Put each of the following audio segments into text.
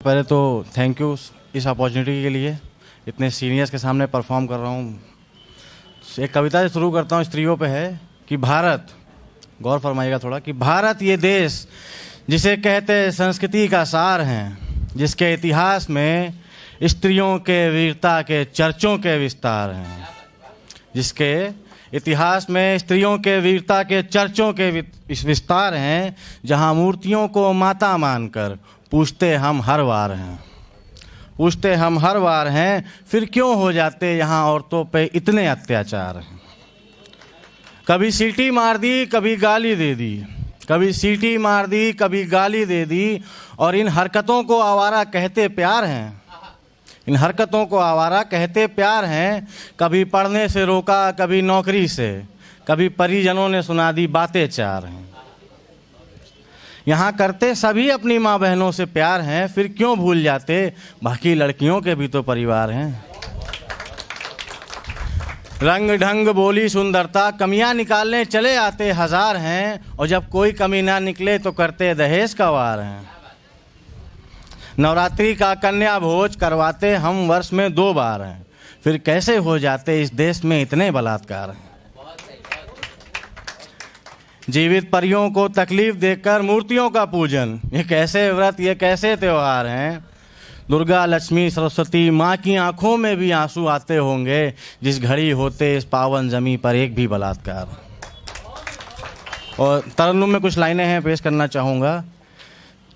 पहले तो thank you इस अपॉर्चुनिटी के लिए, इतने सीनियर्स के सामने परफॉर्म कर रहा हूँ। एक कविता से शुरू करता हूँ, स्त्रियों पे है कि भारत, गौर फरमाइएगा थोड़ा, कि भारत ये देश जिसे कहते संस्कृति का सार हैं, जिसके इतिहास में स्त्रियों के वीरता के चर्चों के विस्तार हैं, जिसके इतिहास में स्त्रियों के वीरता के चर्चों के विस्तार हैं, जहाँ मूर्तियों को माता मानकर पूछते हम हर बार हैं, पूछते हम हर बार हैं, फिर क्यों हो जाते यहाँ औरतों पे इतने अत्याचार हैं। कभी सीटी मार दी, कभी गाली दे दी, कभी सीटी मार दी, कभी गाली दे दी, और इन हरकतों को आवारा कहते प्यार हैं, इन हरकतों को आवारा कहते प्यार हैं। कभी पढ़ने से रोका, कभी नौकरी से, कभी परिजनों ने सुना दी बातें चार हैं। यहाँ करते सभी अपनी माँ बहनों से प्यार हैं, फिर क्यों भूल जाते बाकी लड़कियों के भी तो परिवार हैं। रंग ढंग बोली सुंदरता कमियां निकालने चले आते हजार हैं, और जब कोई कमी ना निकले तो करते दहेज का वार हैं। नवरात्रि का कन्या भोज करवाते हम वर्ष में 2 बार हैं, फिर कैसे हो जाते इस देश में इतने बलात्कार हैं। जीवित परियों को तकलीफ देकर मूर्तियों का पूजन, ये कैसे व्रत, ये कैसे त्योहार हैं। दुर्गा लक्ष्मी सरस्वती माँ की आंखों में भी आंसू आते होंगे, जिस घड़ी होते इस पावन जमी पर एक भी बलात्कार। और तरन्नुम में कुछ लाइनें हैं, पेश करना चाहूँगा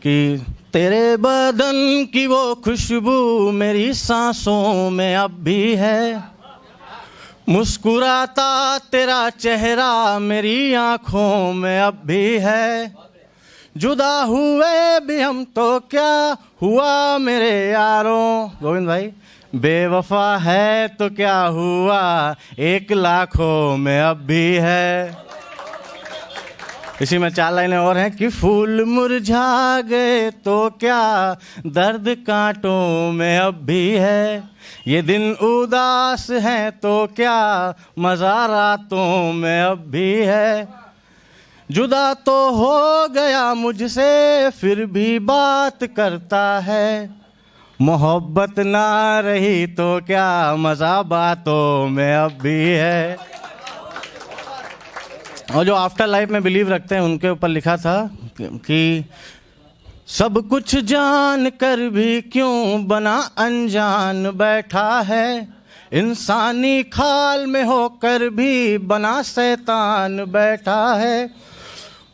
कि तेरे बदन की वो खुशबू मेरी सांसों में अब भी है, मुस्कुराता तेरा चेहरा मेरी आंखों में अब भी है। जुदा हुए भी हम तो क्या हुआ मेरे यारों, गोविंद भाई, बेवफा है तो क्या हुआ 1 लाखों में अब भी है। इसी में 4 लाइनें और हैं कि फूल मुरझा गए तो क्या दर्द कांटों में अब भी है, ये दिन उदास हैं तो क्या मज़ा रातों में अब भी है। जुदा तो हो गया मुझसे फिर भी बात करता है, मोहब्बत ना रही तो क्या मज़ा बातों में अब भी है। और जो आफ्टर लाइफ में बिलीव रखते हैं उनके ऊपर लिखा था कि सब कुछ जान कर भी क्यों बना अनजान बैठा है, इंसानी खाल में होकर भी बना शैतान बैठा है।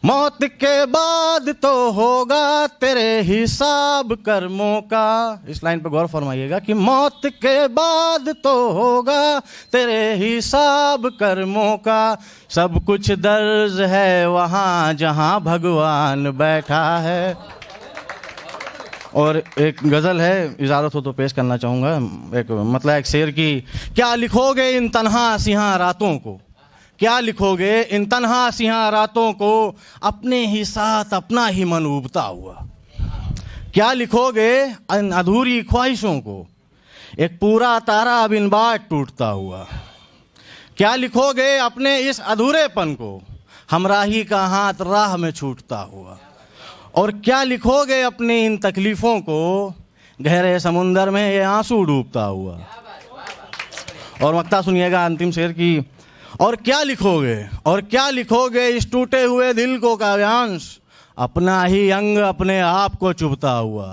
मौत के बाद तो होगा तेरे हिसाब कर्मों का, इस लाइन पर गौर फरमाइएगा कि मौत के बाद तो होगा तेरे हिसाब कर्मों का, सब कुछ दर्ज है वहाँ जहाँ भगवान बैठा है। और एक गज़ल है, इजाज़त हो तो पेश करना चाहूँगा, एक शेर की, क्या लिखोगे इन तन्हा सिंहा रातों को, क्या लिखोगे इन तन्हा सिंहा रातों को, अपने ही साथ अपना ही मन उबता हुआ। क्या लिखोगे इन अधूरी ख्वाहिशों को, एक पूरा तारा बिन बाट टूटता हुआ। क्या लिखोगे अपने इस अधूरेपन को, हमराही का हाथ राह में छूटता हुआ। और क्या लिखोगे अपनी इन तकलीफ़ों को, गहरे समुंदर में ये आंसू डूबता हुआ। और मक्ता सुनिएगा अंतिम शेर की, और क्या लिखोगे, और क्या लिखोगे इस टूटे हुए दिल को काव्यांश, अपना ही अंग अपने आप को चुभता हुआ।